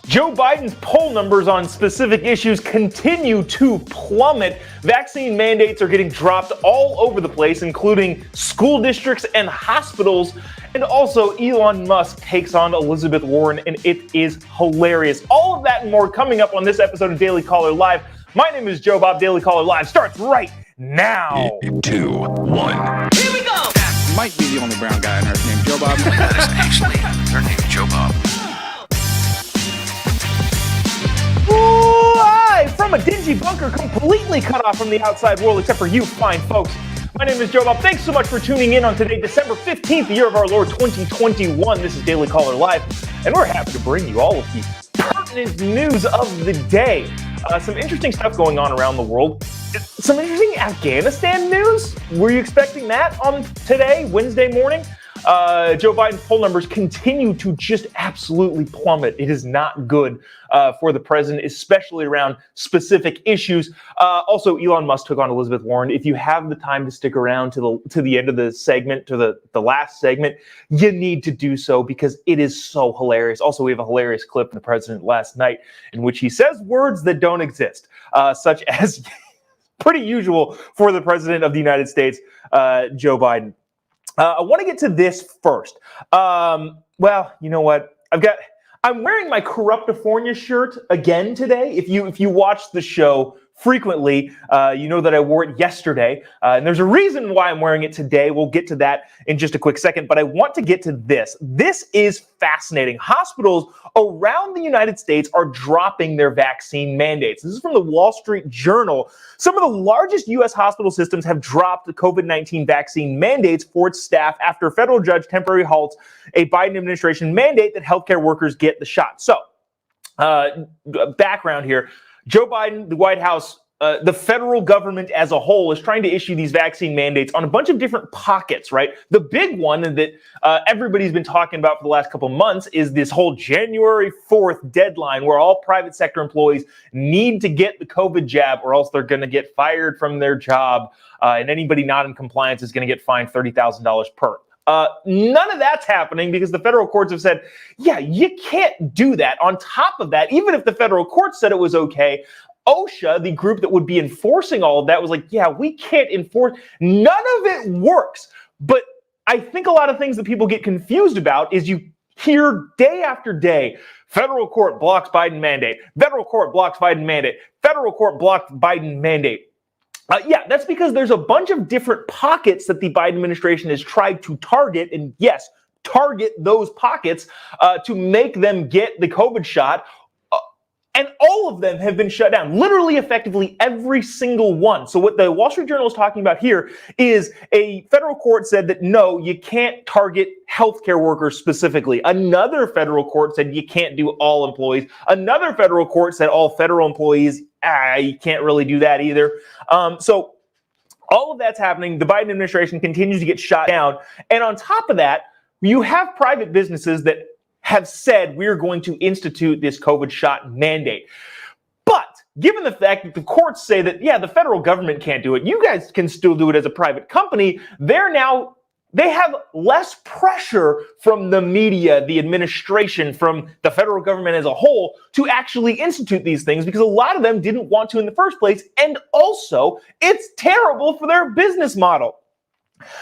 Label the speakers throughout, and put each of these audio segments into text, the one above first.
Speaker 1: Joe Biden's poll numbers on specific issues continue to plummet. Vaccine mandates are getting dropped all over the place, including school districts and hospitals. And also, Elon Musk takes on Elizabeth Warren, and it is hilarious. All of that and more coming up on this episode of Daily Caller Live. My name is Jobob. Daily Caller Live starts right now.
Speaker 2: 2, 1.
Speaker 3: Here we go!
Speaker 4: That might be the only brown guy on earth named Jobob.
Speaker 2: That is actually her name, Jobob.
Speaker 1: Live from a dingy bunker completely cut off from the outside world, except for you fine folks. My name is Jobob. Thanks so much for tuning in on today, December 15th, the year of our Lord 2021. This is Daily Caller Live, and we're happy to bring you all of the pertinent news of the day. Some interesting stuff going on around the world. Some interesting Afghanistan news. Were you expecting that on today, Wednesday morning? Joe Biden's poll numbers continue to just absolutely plummet. It is not good for the president, especially around specific issues. Also, Elon Musk took on Elizabeth Warren. If you have the time to stick around to the end of the segment, to the last segment, you need to do so because it is so hilarious. Also, we have a hilarious clip from the president last night in which he says words that don't exist, such as pretty usual for the president of the United States, Joe Biden. I want to get to this first. Well, you know what? I'm wearing my Corruptifornia shirt again today. If you watch the show frequently, you know that I wore it yesterday. And there's a reason why I'm wearing it today. We'll get to that in just a quick second. But I want to get to this. This is fascinating. Hospitals around the United States are dropping their vaccine mandates. This is from the Wall Street Journal. Some of the largest U.S. hospital systems have dropped the COVID-19 vaccine mandates for its staff after a federal judge temporarily halts a Biden administration mandate that healthcare workers get the shot. So, background here. Joe Biden, the White House, the federal government as a whole is trying to issue these vaccine mandates on a bunch of different pockets, right? The big one that everybody's been talking about for the last couple months is this whole January 4th deadline where all private sector employees need to get the COVID jab or else they're going to get fired from their job. And anybody not in compliance is going to get fined $30,000 per. None of that's happening because the federal courts have said, yeah, you can't do that. On top of that, even if the federal courts said it was okay, OSHA, the group that would be enforcing all of that, was like, yeah, we can't enforce. None of it works. But I think a lot of things that people get confused about is you hear day after day, federal court blocks Biden mandate, federal court blocks Biden mandate, federal court blocks Biden mandate. Yeah, that's because there's a bunch of different pockets that the Biden administration has tried to target, and yes, target those pockets to make them get the COVID shot. And all of them have been shut down, literally, effectively, every single one. So what the Wall Street Journal is talking about here is a federal court said that, no, you can't target healthcare workers specifically. Another federal court said you can't do all employees. Another federal court said all federal employees, you can't really do that either. So all of that's happening. The Biden administration continues to get shot down. And on top of that, you have private businesses that have said we're going to institute this COVID shot mandate. But given the fact that the courts say that, yeah, the federal government can't do it, you guys can still do it as a private company, they have less pressure from the media, the administration, from the federal government as a whole to actually institute these things because a lot of them didn't want to in the first place. And also, it's terrible for their business model.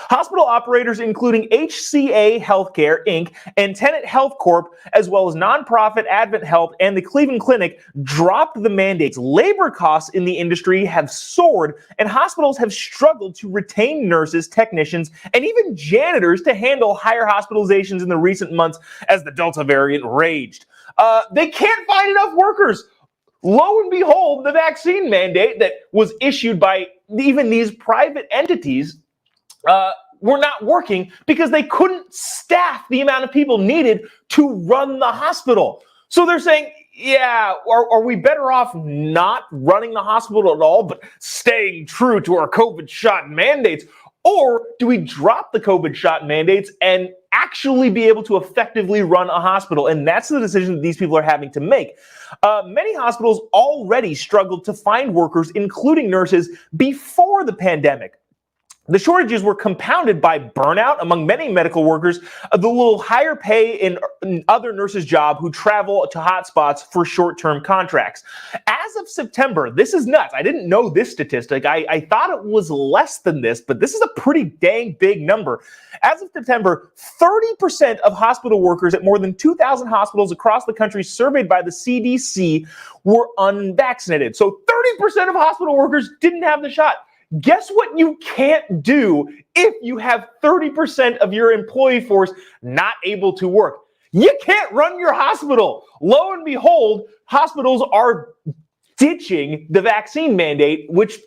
Speaker 1: Hospital operators, including HCA Healthcare, Inc., and Tenet Health Corp., as well as nonprofit Advent Health and the Cleveland Clinic, dropped the mandates. Labor costs in the industry have soared, and hospitals have struggled to retain nurses, technicians, and even janitors to handle higher hospitalizations in the recent months as the Delta variant raged. They can't find enough workers. Lo and behold, the vaccine mandate that was issued by even these private entities were not working because they couldn't staff the amount of people needed to run the hospital. So they're saying, yeah, are we better off not running the hospital at all, but staying true to our COVID shot mandates? Or do we drop the COVID shot mandates and actually be able to effectively run a hospital? And that's the decision that these people are having to make. Many hospitals already struggled to find workers, including nurses, before the pandemic. The shortages were compounded by burnout among many medical workers, the little higher pay in other nurses' jobs who travel to hotspots for short-term contracts. As of September, this is nuts. I didn't know this statistic. I thought it was less than this, but this is a pretty dang big number. As of September, 30% of hospital workers at more than 2,000 hospitals across the country surveyed by the CDC were unvaccinated. So 30% of hospital workers didn't have the shot. Guess what you can't do if you have 30% of your employee force not able to work? You can't run your hospital. Lo and behold, hospitals are ditching the vaccine mandate, which,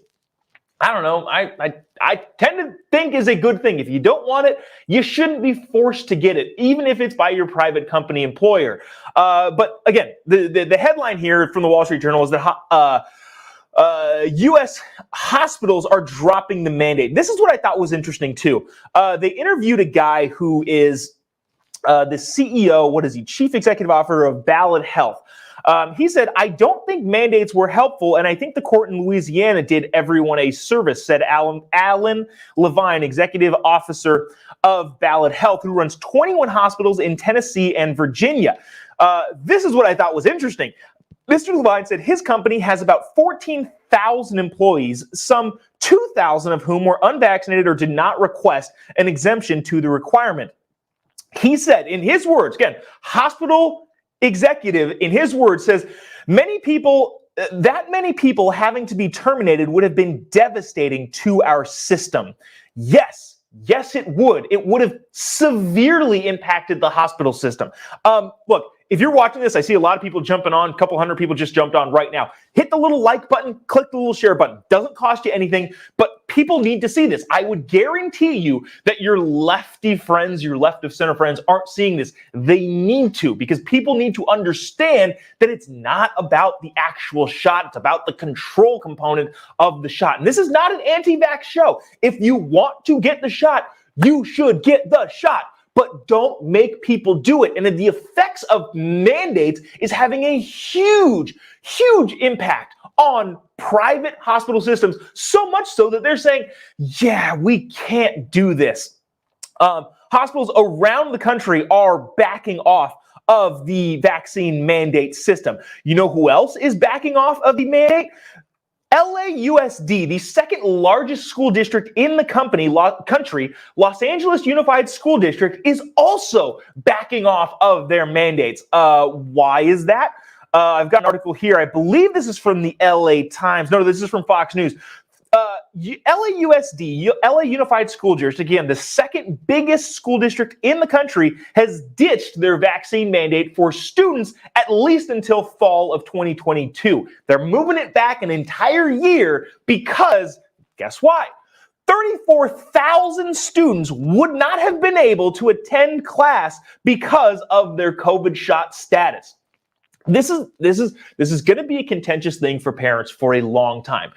Speaker 1: I don't know, I tend to think is a good thing. If you don't want it, you shouldn't be forced to get it, even if it's by your private company employer. But again, the headline here from the Wall Street Journal is that U.S. hospitals are dropping the mandate. This is what I thought was interesting, too. They interviewed a guy who is the CEO, Chief Executive Officer of Ballad Health. He said, I don't think mandates were helpful, and I think the court in Louisiana did everyone a service, said Alan Levine, Executive Officer of Ballad Health, who runs 21 hospitals in Tennessee and Virginia. This is what I thought was interesting. Mr. Levine said his company has about 14,000 employees, some 2,000 of whom were unvaccinated or did not request an exemption to the requirement. He said, in his words, again, hospital executive, in his words, says many people having to be terminated would have been devastating to our system. Yes, it would. It would have severely impacted the hospital system. Look, if you're watching this, I see a lot of people jumping on, a couple hundred people just jumped on right now. Hit the little like button, click the little share button. Doesn't cost you anything, but people need to see this. I would guarantee you that your lefty friends, your left of center friends aren't seeing this. They need to, because people need to understand that it's not about the actual shot. It's about the control component of the shot. And this is not an anti-vax show. If you want to get the shot, you should get the shot. But don't make people do it. And the effects of mandates is having a huge impact on private hospital systems, so much so that they're saying, yeah, we can't do this. Hospitals around the country are backing off of the vaccine mandate system. You know who else is backing off of the mandate? LAUSD, the second largest school district in the country, Los Angeles Unified School District, is also backing off of their mandates. Why is that? I've got an article here. I believe this is from the LA Times. No, this is from Fox News. LAUSD, LA Unified School District, again, the second biggest school district in the country, has ditched their vaccine mandate for students at least until fall of 2022. They're moving it back an entire year because, guess why? 34,000 students would not have been able to attend class because of their COVID shot status. This is going to be a contentious thing for parents for a long time.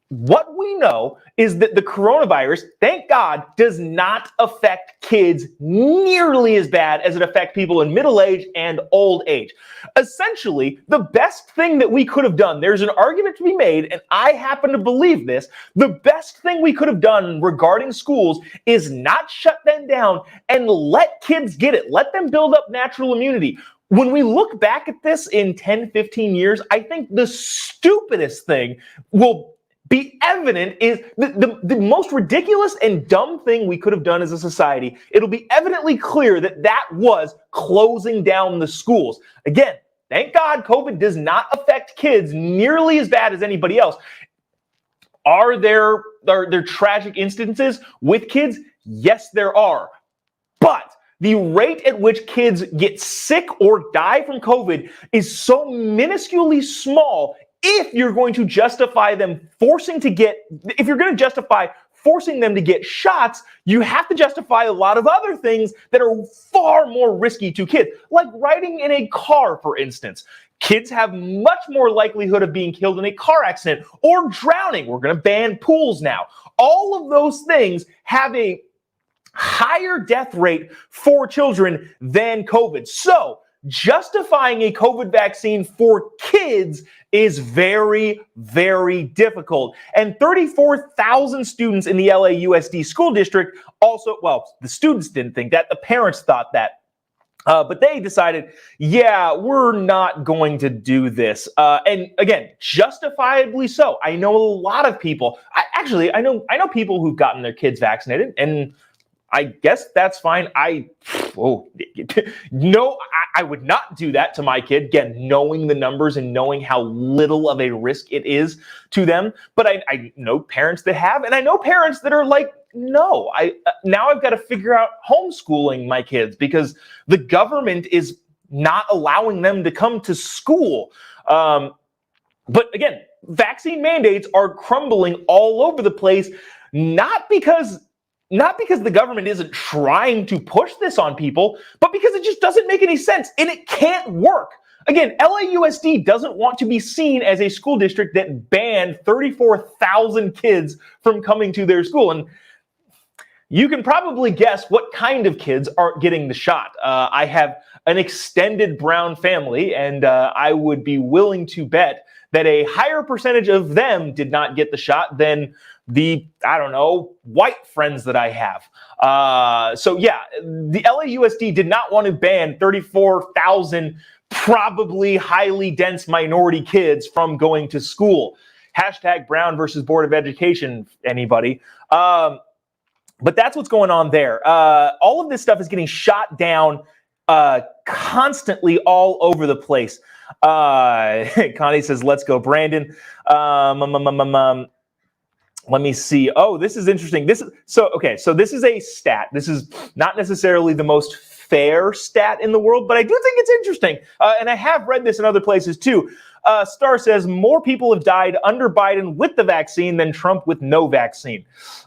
Speaker 1: What we know is that the coronavirus, thank God, does not affect kids nearly as bad as it affects people in middle age and old age. Essentially, the best thing that we could have done, there's an argument to be made, and I happen to believe this, the best thing we could have done regarding schools is not shut them down and let kids get it. Let them build up natural immunity. When we look back at this in 10, 15 years, I think the stupidest thing will be evident is the most ridiculous and dumb thing we could have done as a society. It'll be evidently clear that that was closing down the schools. Again, thank God COVID does not affect kids nearly as bad as anybody else. Are there tragic instances with kids? Yes, there are. But the rate at which kids get sick or die from COVID is so minusculely small. If you're going to justify forcing them to get shots, you have to justify a lot of other things that are far more risky to kids, like riding in a car, for instance. Kids have much more likelihood of being killed in a car accident or drowning. We're going to ban pools now. All of those things have a higher death rate for children than COVID. So justifying a COVID vaccine for kids is very, very difficult. And 34,000 students in the LAUSD school district also, well, the students didn't think that, the parents thought that. But they decided, yeah, we're not going to do this. And again, justifiably so. I know a lot of people. I know people who've gotten their kids vaccinated, and I guess that's fine. I would not do that to my kid. Again, knowing the numbers and knowing how little of a risk it is to them. But I know parents that have, and I know parents that are like, no, now I've got to figure out homeschooling my kids because the government is not allowing them to come to school. But again, vaccine mandates are crumbling all over the place, not because the government isn't trying to push this on people, but because it just doesn't make any sense and it can't work. Again, LAUSD doesn't want to be seen as a school district that banned 34,000 kids from coming to their school. And you can probably guess what kind of kids aren't getting the shot. I have an extended Brown family, and I would be willing to bet that a higher percentage of them did not get the shot than the, white friends that I have. So yeah, the LAUSD did not want to ban 34,000 probably highly dense minority kids from going to school. Hashtag Brown versus Board of Education, anybody. But that's what's going on there. All of this stuff is getting shot down constantly all over the place. Connie says, let's go, Brandon. Let me see. Oh, this is interesting. So this is a stat. This is not necessarily the most fair stat in the world, but I do think it's interesting. And I have read this in other places too. Star says more people have died under Biden with the vaccine than Trump with no vaccine.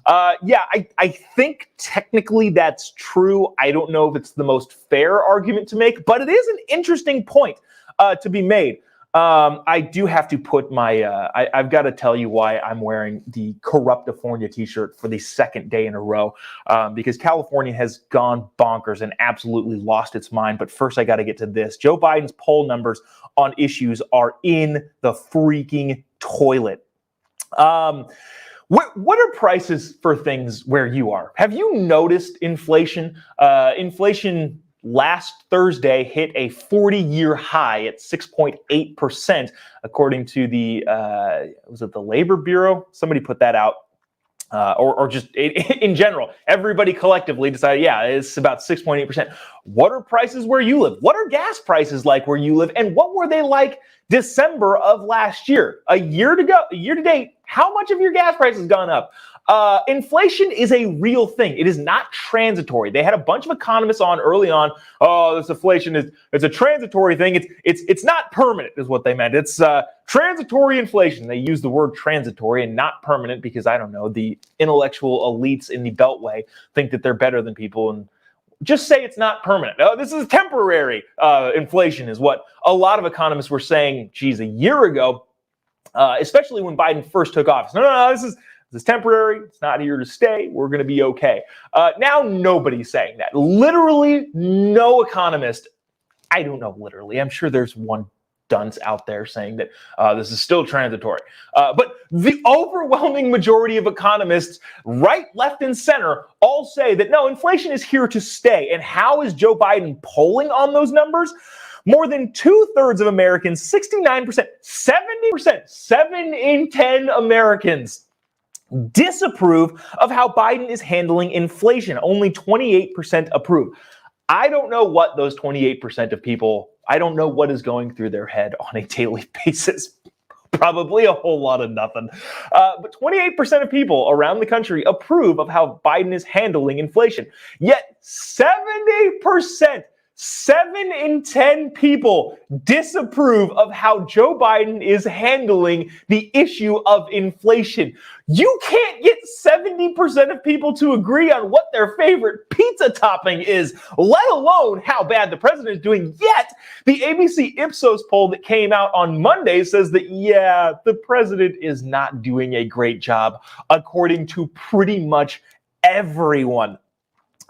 Speaker 1: I think technically that's true. I don't know if it's the most fair argument to make, but it is an interesting point to be made. I do have to put my, I've got to tell you why I'm wearing the Corruptifornia t-shirt for the second day in a row, because California has gone bonkers and absolutely lost its mind. But first, I got to get to this. Joe Biden's poll numbers on issues are in the freaking toilet. What are prices for things where you are? Have you noticed inflation? Inflation last Thursday hit a 40-year high at 6.8%, according to the was it the Labor Bureau? Somebody put that out, or just in general. Everybody collectively decided, yeah, it's about 6.8%. What are prices where you live? What are gas prices like where you live? And what were they like December of last year? A year to date, how much of your gas price has gone up? Inflation is a real thing. It is not transitory. They had a bunch of economists on early on. Oh, this inflation it's a transitory thing. It's not permanent, is what they meant. It's transitory inflation. They use the word transitory and not permanent because the intellectual elites in the Beltway think that they're better than people and just say it's not permanent. Oh, this is temporary inflation, is what a lot of economists were saying. Geez, a year ago, especially when Biden first took office. No, this is temporary. It's not here to stay. We're going to be okay. Now nobody's saying that. Literally no economist. I don't know literally. I'm sure there's one dunce out there saying that this is still transitory. But the overwhelming majority of economists, right, left, and center, all say that no, inflation is here to stay. And how is Joe Biden polling on those numbers? More than 2/3 of Americans, 69%, 70%, 7 in 10 Americans disapprove of how Biden is handling inflation. Only 28% approve. I don't know what those 28% of people, I don't know what is going through their head on a daily basis. Probably a whole lot of nothing. But 28% of people around the country approve of how Biden is handling inflation. Yet 70%, 7 in 10 people disapprove of how Joe Biden is handling the issue of inflation. You can't get 70% of people to agree on what their favorite pizza topping is, let alone how bad the president is doing. Yet, the ABC Ipsos poll that came out on Monday says that, yeah, the president is not doing a great job, according to pretty much everyone.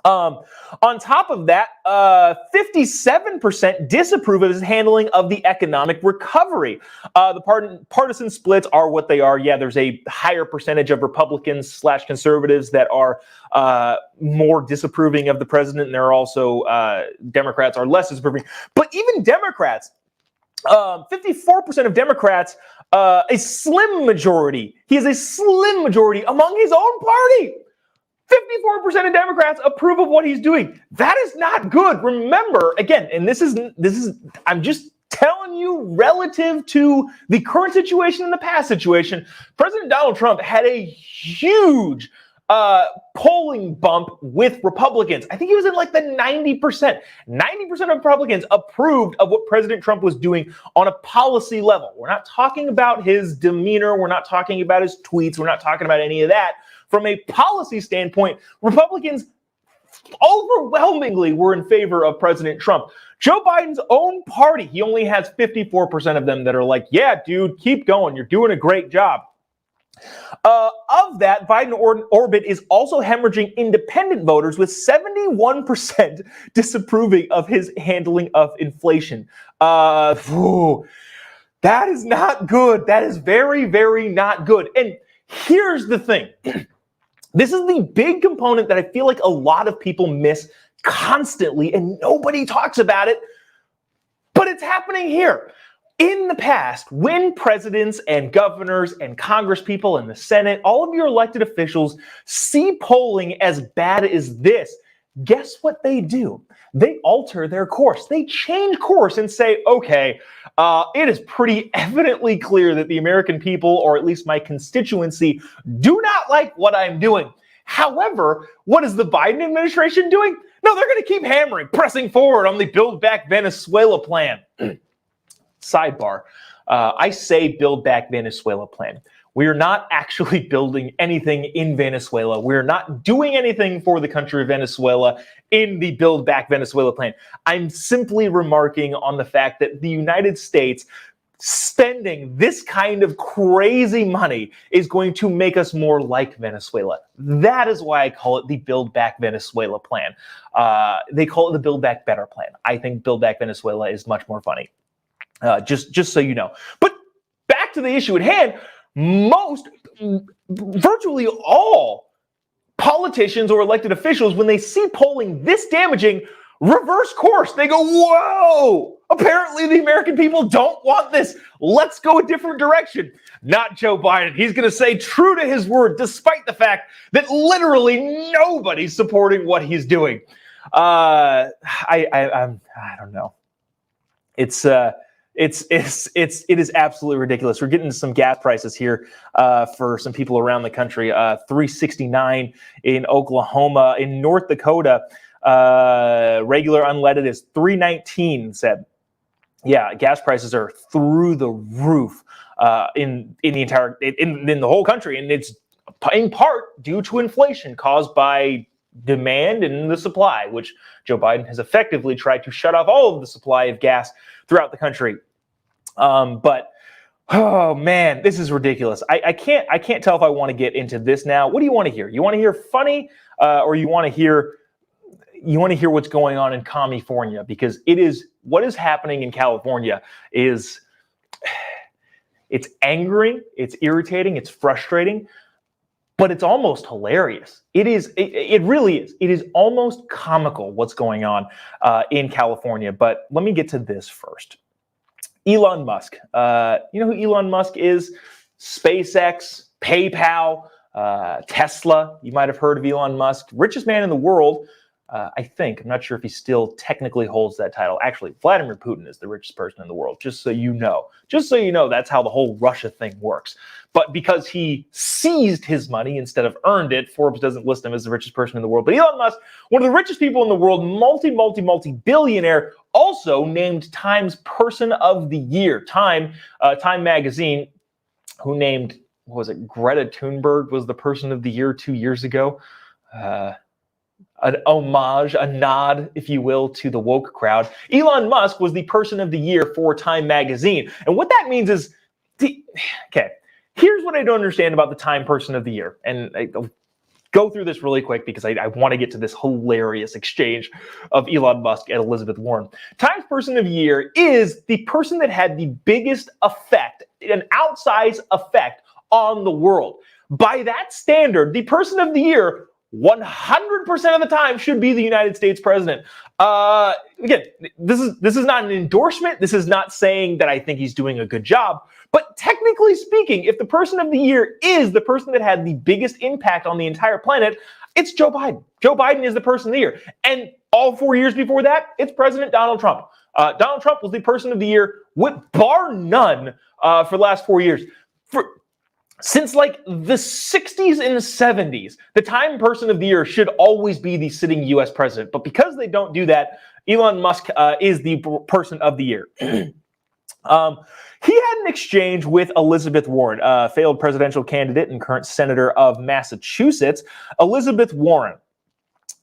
Speaker 1: On top of that, 57% disapprove of his handling of the economic recovery. The partisan splits are what they are. Yeah, there's a higher percentage of Republicans / conservatives that are more disapproving of the president, and there are also Democrats are less disapproving. But even Democrats, 54% of Democrats, a slim majority. He is a slim majority among his own party. 54% of Democrats approve of what he's doing. That is not good. Remember, again, and this is I'm just telling you relative to the current situation and the past situation, President Donald Trump had a huge polling bump with Republicans. I think he was in like the 90%. 90% of Republicans approved of what President Trump was doing on a policy level. We're not talking about his demeanor. We're not talking about his tweets. We're not talking about any of that. From a policy standpoint, Republicans overwhelmingly were in favor of President Trump. Joe Biden's own party, he only has 54% of them that are like, yeah, dude, keep going. You're doing a great job. Of that, Biden orbit is also hemorrhaging independent voters with 71% disapproving of his handling of inflation. That is not good. That is very, very not good. And here's the thing. This is the big component that I feel like a lot of people miss constantly and nobody talks about it, but it's happening here. In the past, when presidents and governors and congresspeople and the Senate, all of your elected officials see polling as bad as this, guess what they do? They alter their course. They change course and say, okay, it is pretty evidently clear that the American people, or at least my constituency, do not like what I'm doing. However, what is the Biden administration doing? No, they're going to keep hammering, pressing forward on the Build Back Venezuela plan. Sidebar, I say Build Back Venezuela plan. We are not actually building anything in Venezuela. We're not doing anything for the country of Venezuela in the Build Back Venezuela plan. I'm simply remarking on the fact that the United States spending this kind of crazy money is going to make us more like Venezuela. That is why I call it the Build Back Venezuela plan. They call it the Build Back Better plan. I think Build Back Venezuela is much more funny. Just so you know. But back to the issue at hand. Virtually all politicians or elected officials, when they see polling this damaging, reverse course. They go, whoa, apparently the American people don't want this. Let's go a different direction. Not Joe Biden. He's going to stay true to his word, despite the fact that literally nobody's supporting what he's doing. I don't know. It is absolutely ridiculous. We're getting some gas prices here for some people around the country. $3.69 in Oklahoma. In North Dakota, regular unleaded is $3.19. Said, yeah, gas prices are through the roof in the whole country, and it's in part due to inflation caused by demand and the supply, which Joe Biden has effectively tried to shut off all of the supply of gas throughout the country. But oh man, this is ridiculous. I can't tell if I want to get into this now. What do you want to hear? You want to hear funny, or you want to hear what's going on in California? Because what is happening in California is it's angering, it's irritating, it's frustrating, but it's almost hilarious. It really is. It is almost comical what's going on in California. But let me get to this first. Elon Musk. You know who Elon Musk is? SpaceX, PayPal, Tesla. You might have heard of Elon Musk. Richest man in the world. I think. I'm not sure if he still technically holds that title. Actually, Vladimir Putin is the richest person in the world, just so you know. Just so you know, that's how the whole Russia thing works. But because he seized his money instead of earned it, Forbes doesn't list him as the richest person in the world. But Elon Musk, one of the richest people in the world, multi-billionaire, also named Time's Person of the Year. Time magazine, who named, what was it, Greta Thunberg was the Person of the Year 2 years ago. An homage, a nod, if you will, to the woke crowd. Elon Musk was the Person of the Year for Time magazine. And what that means is, okay, here's what I don't understand about the Time Person of the Year. And go through this really quick because I want to get to this hilarious exchange of Elon Musk and Elizabeth Warren. Times Person of the Year is the person that had the biggest effect, an outsized effect on the world. By that standard, the Person of the Year 100% of the time should be the United States president. Again, this is not an endorsement. This is not saying that I think he's doing a good job. But technically speaking, if the Person of the Year is the person that had the biggest impact on the entire planet, it's Joe Biden. Joe Biden is the Person of the Year. And all 4 years before that, it's President Donald Trump. Donald Trump was the Person of the Year, with bar none, for the last 4 years. Since like the 60s and 70s, the Time Person of the Year should always be the sitting U.S. president. But because they don't do that, Elon Musk is the Person of the Year. He had an exchange with Elizabeth Warren, failed presidential candidate and current senator of Massachusetts. Elizabeth Warren.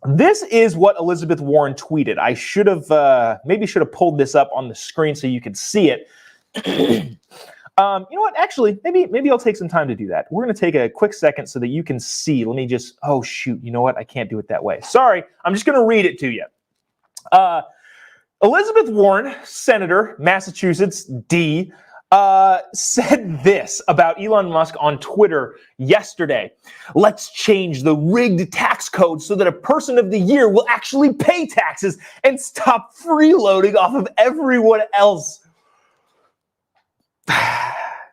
Speaker 1: This is what Elizabeth Warren tweeted. I should have maybe pulled this up on the screen so you could see it. You know what? Actually, maybe I'll take some time to do that. We're going to take a quick second so that you can see. Let me just, oh shoot, you know what? I can't do it that way. Sorry, I'm just going to read it to you. Elizabeth Warren, Senator, Massachusetts, D, said this about Elon Musk on Twitter yesterday. Let's change the rigged tax code so that a Person of the Year will actually pay taxes and stop freeloading off of everyone else.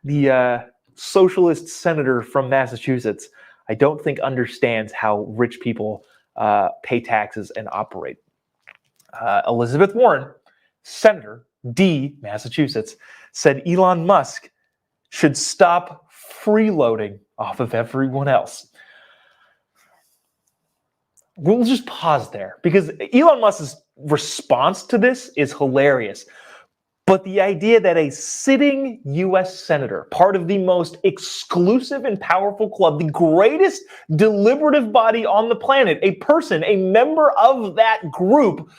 Speaker 1: The socialist senator from Massachusetts, I don't think understands how rich people pay taxes and operate. Elizabeth Warren, Senator, D, Massachusetts, said Elon Musk should stop freeloading off of everyone else. We'll just pause there because Elon Musk's response to this is hilarious. But the idea that a sitting U.S. senator, part of the most exclusive and powerful club, the greatest deliberative body on the planet, a person, a member of that group,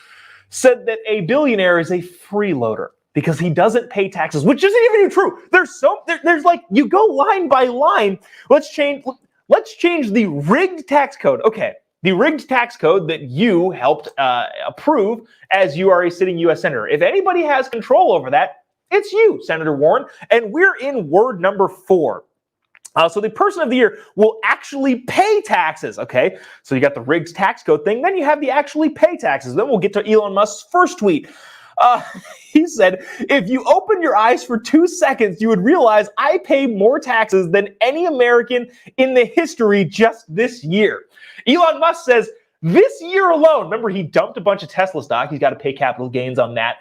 Speaker 1: said that a billionaire is a freeloader because he doesn't pay taxes, which isn't even true. There's like, you go line by line. Let's change the rigged tax code. Okay. The rigged tax code that you helped approve as you are a sitting U.S. senator. If anybody has control over that, it's you, Senator Warren. And we're in word number 4. So the Person of the Year will actually pay taxes, okay? So you got the rigged tax code thing. Then you have the actually pay taxes. Then we'll get to Elon Musk's first tweet. He said, if you open your eyes for 2 seconds, you would realize I pay more taxes than any American in the history just this year. Elon Musk says this year alone, remember he dumped a bunch of Tesla stock. He's got to pay capital gains on that.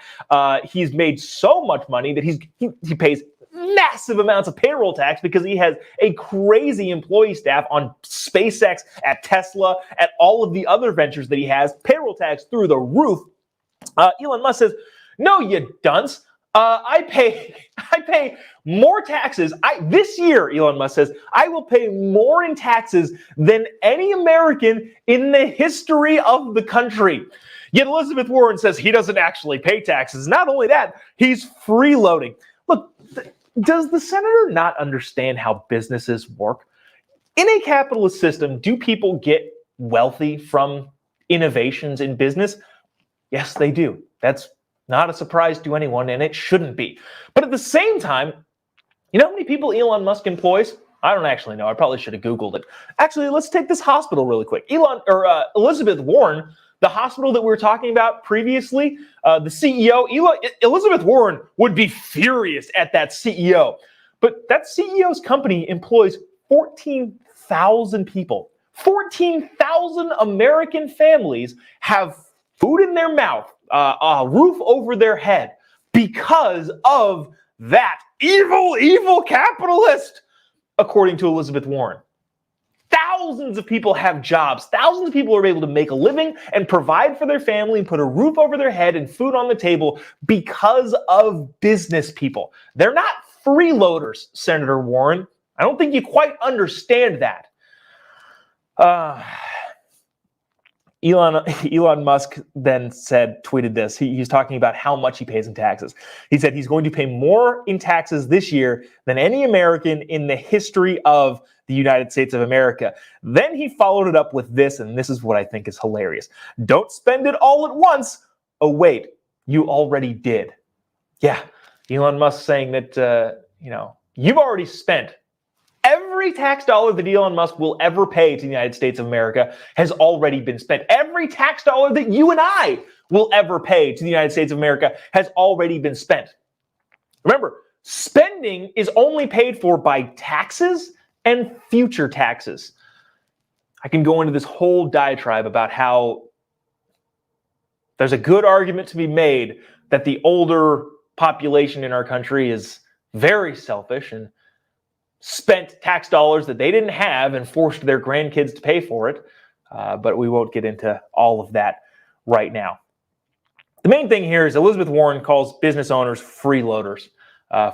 Speaker 1: He's made so much money that he pays massive amounts of payroll tax because he has a crazy employee staff on SpaceX, at Tesla, at all of the other ventures that he has. Payroll tax through the roof. Elon Musk says, no, you dunce. I pay more taxes. This year, Elon Musk says, I will pay more in taxes than any American in the history of the country. Yet Elizabeth Warren says he doesn't actually pay taxes. Not only that, he's freeloading. Look, does the senator not understand how businesses work? In a capitalist system, do people get wealthy from innovations in business? Yes, they do. That's not a surprise to anyone, and it shouldn't be. But at the same time, you know how many people Elon Musk employs? I don't actually know. I probably should have Googled it. Actually, let's take this hospital really quick. Elizabeth Warren, the hospital that we were talking about previously, the CEO, Elizabeth Warren would be furious at that CEO. But that CEO's company employs 14,000 people. 14,000 American families have food in their mouth, a roof over their head because of that evil capitalist, according to Elizabeth Warren. Thousands of people have jobs. Thousands of people are able to make a living and provide for their family and put a roof over their head and food on the table because of business people. They're not freeloaders, Senator Warren. I don't think you quite understand that. Elon Musk then tweeted this. He's talking about how much he pays in taxes. He said he's going to pay more in taxes this year than any American in the history of the United States of America. Then he followed it up with this, and this is what I think is hilarious. Don't spend it all at once. Oh, wait, you already did. Yeah, Elon Musk saying that, you've already spent every tax dollar that Elon Musk will ever pay to the United States of America has already been spent. Every tax dollar that you and I will ever pay to the United States of America has already been spent. Remember, spending is only paid for by taxes and future taxes. I can go into this whole diatribe about how there's a good argument to be made that the older population in our country is very selfish and spent tax dollars that they didn't have and forced their grandkids to pay for it. But we won't get into all of that right now. The main thing here is Elizabeth Warren calls business owners freeloaders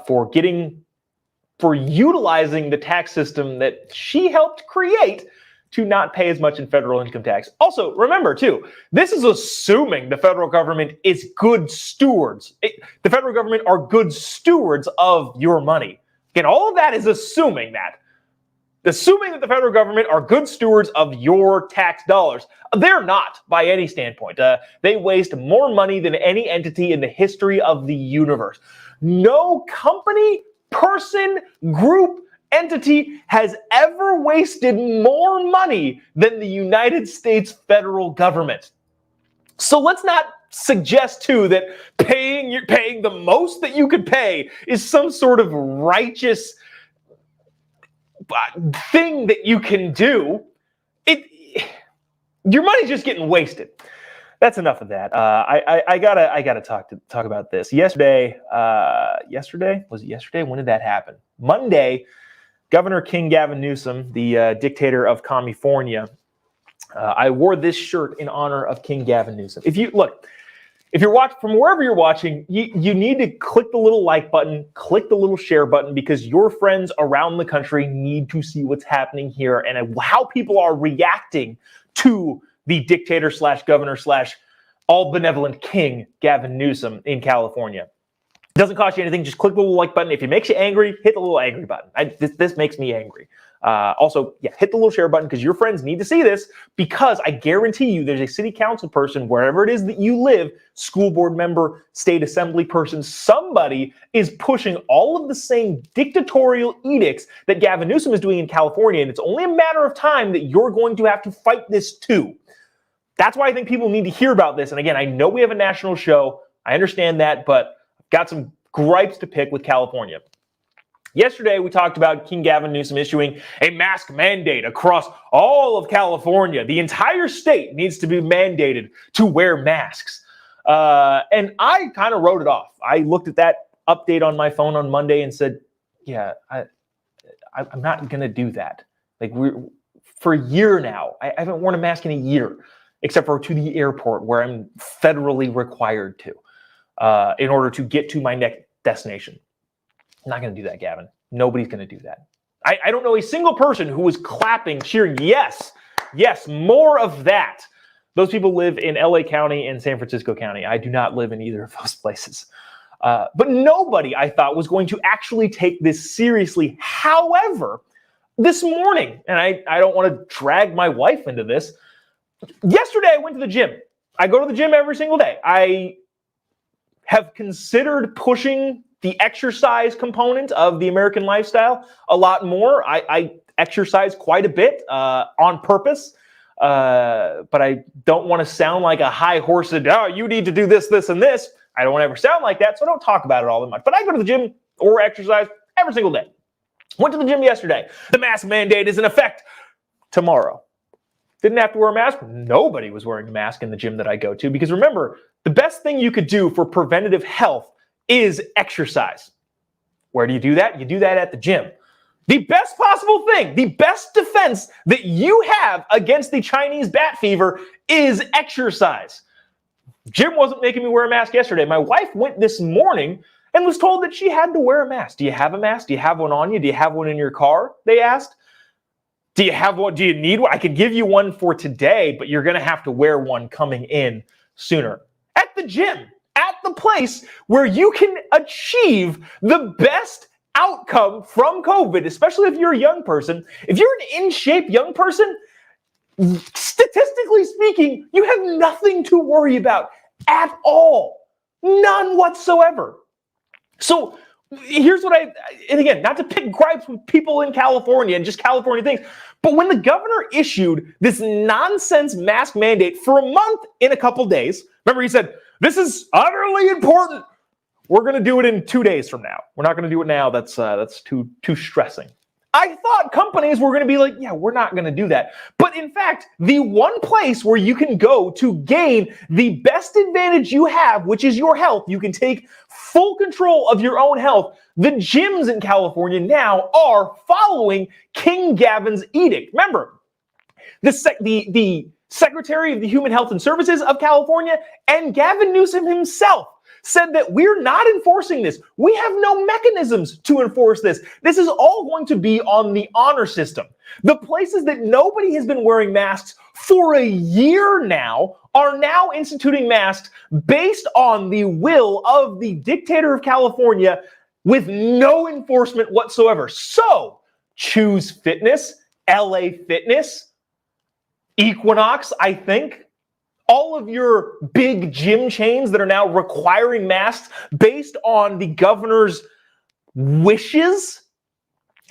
Speaker 1: for utilizing the tax system that she helped create to not pay as much in federal income tax. Also, remember, too, this is assuming the federal government is good stewards. The federal government are good stewards of your money. Again, all of that is assuming that the federal government are good stewards of your tax dollars. They're not, by any standpoint. They waste more money than any entity in the history of the universe. No company, person, group, entity has ever wasted more money than the United States federal government. So let's not suggest too that paying the most that you could pay is some sort of righteous thing that you can do. Your money's just getting wasted. That's enough of that. I gotta talk about this. Yesterday? Was it yesterday? When did that happen? Monday, Governor Gavin Newsom, the dictator of California. I wore this shirt in honor of King Gavin Newsom. If you're watching from wherever you're watching, you need to click the little like button, click the little share button, because your friends around the country need to see what's happening here and how people are reacting to the dictator / governor / all benevolent King Gavin Newsom in California. It doesn't cost you anything. Just click the little like button. If it makes you angry, hit the little angry button. This makes me angry. Also, hit the little share button because your friends need to see this, because I guarantee you there's a city council person, wherever it is that you live, school board member, state assembly person, somebody is pushing all of the same dictatorial edicts that Gavin Newsom is doing in California, and it's only a matter of time that you're going to have to fight this too. That's why I think people need to hear about this. And again, I know we have a national show. I understand that, but I've got some gripes to pick with California. Yesterday, we talked about King Gavin Newsom issuing a mask mandate across all of California. The entire state needs to be mandated to wear masks. And I kind of wrote it off. I looked at that update on my phone on Monday and said, I'm not going to do that. For a year now, I haven't worn a mask in a year, except for to the airport where I'm federally required to in order to get to my next destination. I'm not going to do that, Gavin. Nobody's going to do that. I don't know a single person who was clapping, cheering, yes, more of that. Those people live in LA County and San Francisco County. I do not live in either of those places. But nobody, I thought, was going to actually take this seriously. However, this morning, and I don't want to drag my wife into this, yesterday I went to the gym. I go to the gym every single day. I have considered pushing the exercise component of the American lifestyle a lot more. I exercise quite a bit on purpose, but I don't want to sound like a high horse and, you need to do this, this, and this. I don't want to ever sound like that, so I don't talk about it all that much. But I go to the gym or exercise every single day. Went to the gym yesterday. The mask mandate is in effect tomorrow. Didn't have to wear a mask. Nobody was wearing a mask in the gym that I go to, because remember, the best thing you could do for preventative health is exercise. Where do you do that? You do that at the gym. The best possible thing, the best defense that you have against the Chinese bat fever is exercise. Jim wasn't making me wear a mask yesterday. My wife went this morning and was told that she had to wear a mask. Do you have a mask? Do you have one on you? Do you have one in your car? They asked. Do you have one? Do you need one? I could give you one for today, but you're going to have to wear one coming in sooner. At the gym, at the place where you can achieve the best outcome from COVID, especially if you're a young person. If you're an in-shape young person, statistically speaking, you have nothing to worry about at all. None whatsoever. So here's what and again, not to pick gripes with people in California and just California things, but when the governor issued this nonsense mask mandate for a month in a couple days, remember he said, this is utterly important. We're going to do it in 2 days from now. We're not going to do it now. That's too stressing. I thought companies were going to be like, yeah, we're not going to do that. But in fact, the one place where you can go to gain the best advantage you have, which is your health, you can take full control of your own health. The gyms in California now are following King Gavin's edict. Remember, the Secretary of the Human Health and Services of California and Gavin Newsom himself said that we're not enforcing this. We have no mechanisms to enforce this. This is all going to be on the honor system. The places that nobody has been wearing masks for a year now are now instituting masks based on the will of the dictator of California with no enforcement whatsoever. So, Choose Fitness, LA Fitness, Equinox, I think, all of your big gym chains that are now requiring masks based on the governor's wishes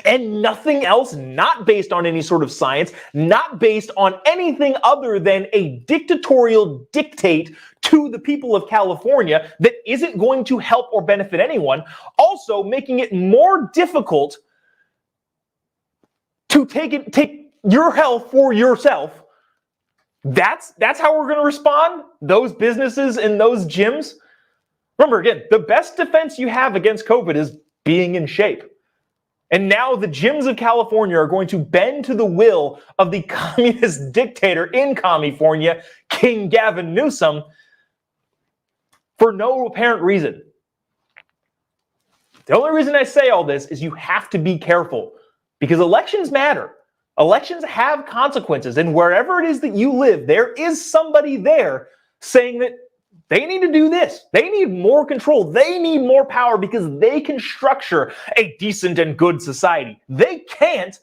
Speaker 1: and nothing else, not based on any sort of science, not based on anything other than a dictatorial dictate to the people of California that isn't going to help or benefit anyone, also making it more difficult to take your health for yourself. That's how we're going to respond, those businesses and those gyms. Remember, again, the best defense you have against COVID is being in shape. And now the gyms of California are going to bend to the will of the communist dictator in California, King Gavin Newsom, for no apparent reason. The only reason I say all this is you have to be careful because elections matter. Elections have consequences, and wherever it is that you live, there is somebody there saying that they need to do this. They need more control. They need more power because they can structure a decent and good society. They can't,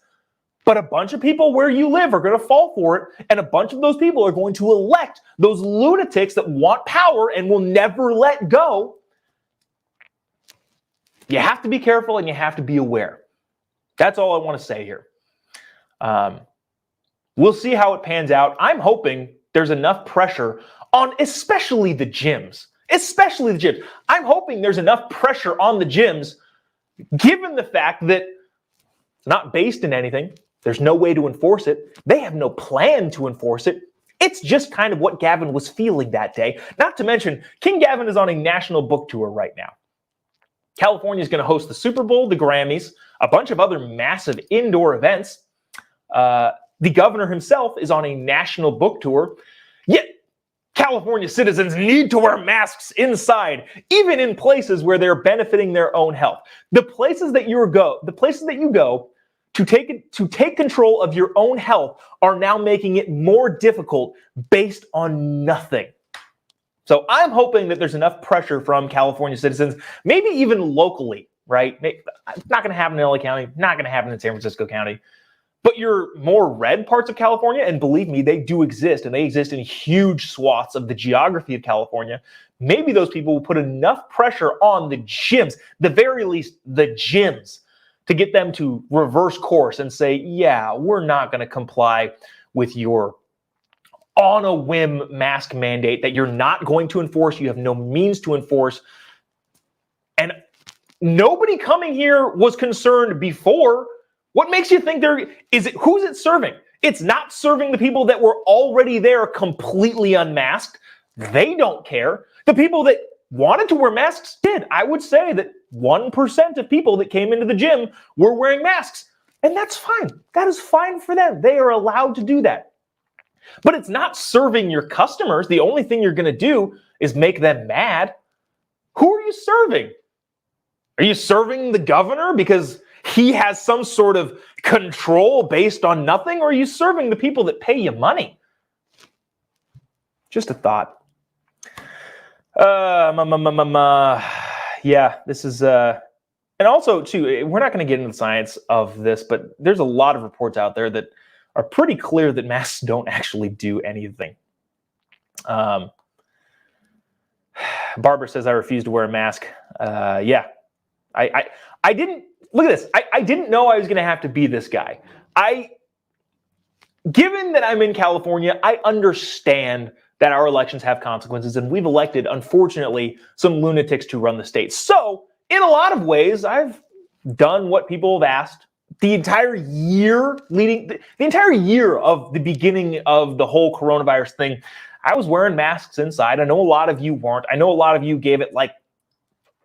Speaker 1: but a bunch of people where you live are going to fall for it, and a bunch of those people are going to elect those lunatics that want power and will never let go. You have to be careful and you have to be aware. That's all I want to say here. We'll see how it pans out. I'm hoping there's enough pressure on especially the gyms. I'm hoping there's enough pressure on the gyms, given the fact that it's not based in anything. There's no way to enforce it. They have no plan to enforce it. It's just kind of what Gavin was feeling that day. Not to mention, King Gavin is on a national book tour right now. California is going to host the Super Bowl, the Grammys, a bunch of other massive indoor events. The governor himself is on a national book tour, yet California citizens need to wear masks inside, even in places where they're benefiting their own health. The places that you go to take control of your own health are now making it more difficult based on nothing. So I'm hoping that there's enough pressure from California citizens, maybe even locally, right? It's not going to happen in LA County, not going to happen in San Francisco County. But your more red parts of California, and believe me, they do exist, and they exist in huge swaths of the geography of California, maybe those people will put enough pressure on the gyms, the very least the gyms, to get them to reverse course and say, yeah, we're not going to comply with your on a whim mask mandate that you're not going to enforce, you have no means to enforce. And nobody coming here was concerned before. What makes you think who's it serving? It's not serving the people that were already there completely unmasked. They don't care. The people that wanted to wear masks did. I would say that 1% of people that came into the gym were wearing masks. And that's fine. That is fine for them. They are allowed to do that. But it's not serving your customers. The only thing you're going to do is make them mad. Who are you serving? Are you serving the governor because he has some sort of control based on nothing, or are you serving the people that pay you money? Just a thought. Yeah, this is and also too, we're not going to get into the science of this, but there's a lot of reports out there that are pretty clear that masks don't actually do anything. Barbara says I refuse to wear a mask. Yeah, I didn't look at this. I didn't know I was going to have to be this guy. Given that I'm in California, I understand that our elections have consequences, and we've elected, unfortunately, some lunatics to run the state. So, in a lot of ways, I've done what people have asked. The entire year the entire year of the beginning of the whole coronavirus thing, I was wearing masks inside. I know a lot of you weren't. I know a lot of you gave it like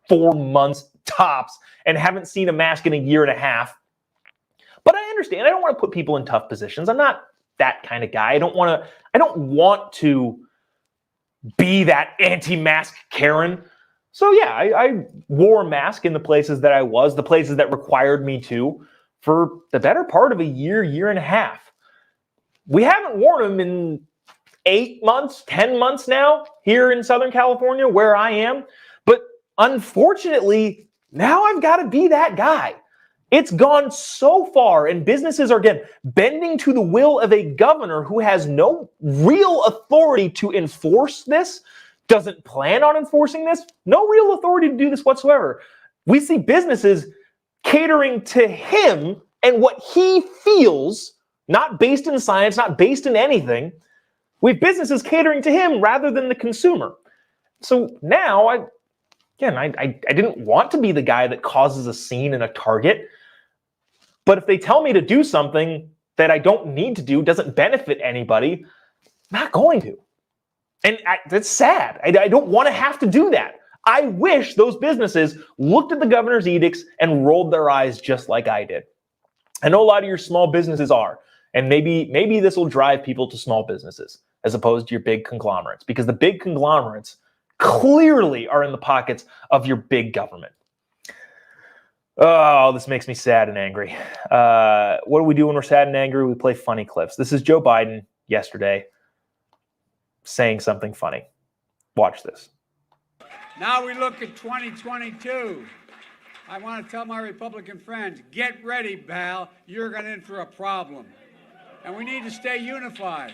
Speaker 1: 4 months tops and haven't seen a mask in a year and a half. But I understand. I don't want to put people in tough positions. I'm not that kind of guy. I don't want to be that anti-mask Karen. So yeah, I wore a mask in the places that I was, the places that required me to, for the better part of a year, year and a half. We haven't worn them in 8 months, 10 months now here in Southern California where I am. But unfortunately, now I've got to be that guy. It's gone so far, and businesses are, again, bending to the will of a governor who has no real authority to enforce this, doesn't plan on enforcing this, no real authority to do this whatsoever. We see businesses catering to him and what he feels, not based in science, not based in anything. We have businesses catering to him rather than the consumer. So now, I didn't want to be the guy that causes a scene in a Target. But if they tell me to do something that I don't need to do, doesn't benefit anybody, I'm not going to. And that's sad. I don't want to have to do that. I wish those businesses looked at the governor's edicts and rolled their eyes just like I did. I know a lot of your small businesses are, and maybe this will drive people to small businesses as opposed to your big conglomerates, because the big conglomerates clearly are in the pockets of your big government. Oh, this makes me sad and angry. What do we do when we're sad and angry? We play funny clips. This is Joe Biden yesterday saying something funny. Watch this.
Speaker 3: Now we look at 2022. I want to tell my Republican friends, get ready, pal. You're going in for a problem. And we need to stay unified.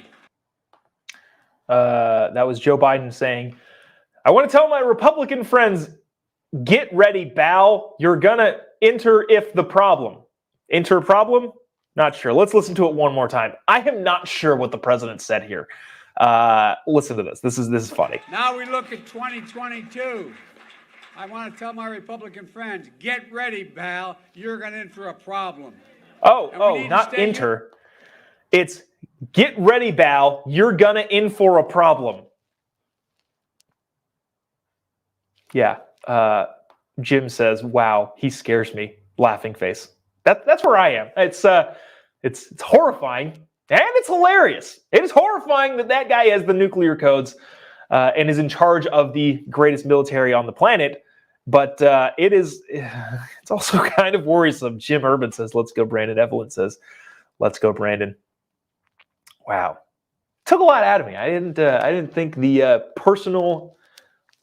Speaker 1: That was Joe Biden saying, I want to tell my Republican friends, get ready, pal. You're going to enter if the problem. Enter problem? Not sure. Let's listen to it one more time. I am not sure what the president said here. Listen to this. This is funny.
Speaker 3: Now we look at 2022. I want to tell my Republican friends, get ready, pal. You're going in for a problem.
Speaker 1: Not enter. It's get ready, pal. You're gonna in for a problem. Yeah. Jim says, wow, he scares me. Laughing face. That's where I am. It's horrifying and it's hilarious. It is horrifying that guy has the nuclear codes and is in charge of the greatest military on the planet. But it's also kind of worrisome. Jim Urban says, let's go, Brandon. Evelyn says, let's go, Brandon. Wow. Took a lot out of me. I didn't think the personal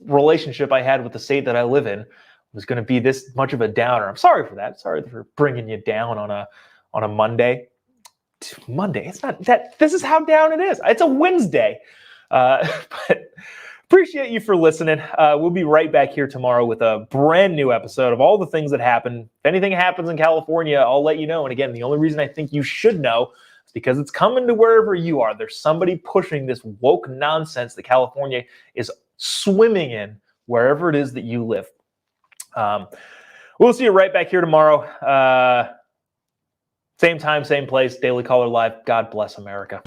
Speaker 1: relationship I had with the state that I live in was going to be this much of a downer. I'm sorry for that. Sorry for bringing you down on a Monday. Monday. It's not that. This is how down it is. It's a Wednesday. But appreciate you for listening. We'll be right back here tomorrow with a brand new episode of all the things that happen. If anything happens in California, I'll let you know. And again, the only reason I think you should know is because it's coming to wherever you are. There's somebody pushing this woke nonsense that California is swimming in wherever it is that you live. We'll see you right back here tomorrow. Same time, same place, Daily Caller Live. God bless America.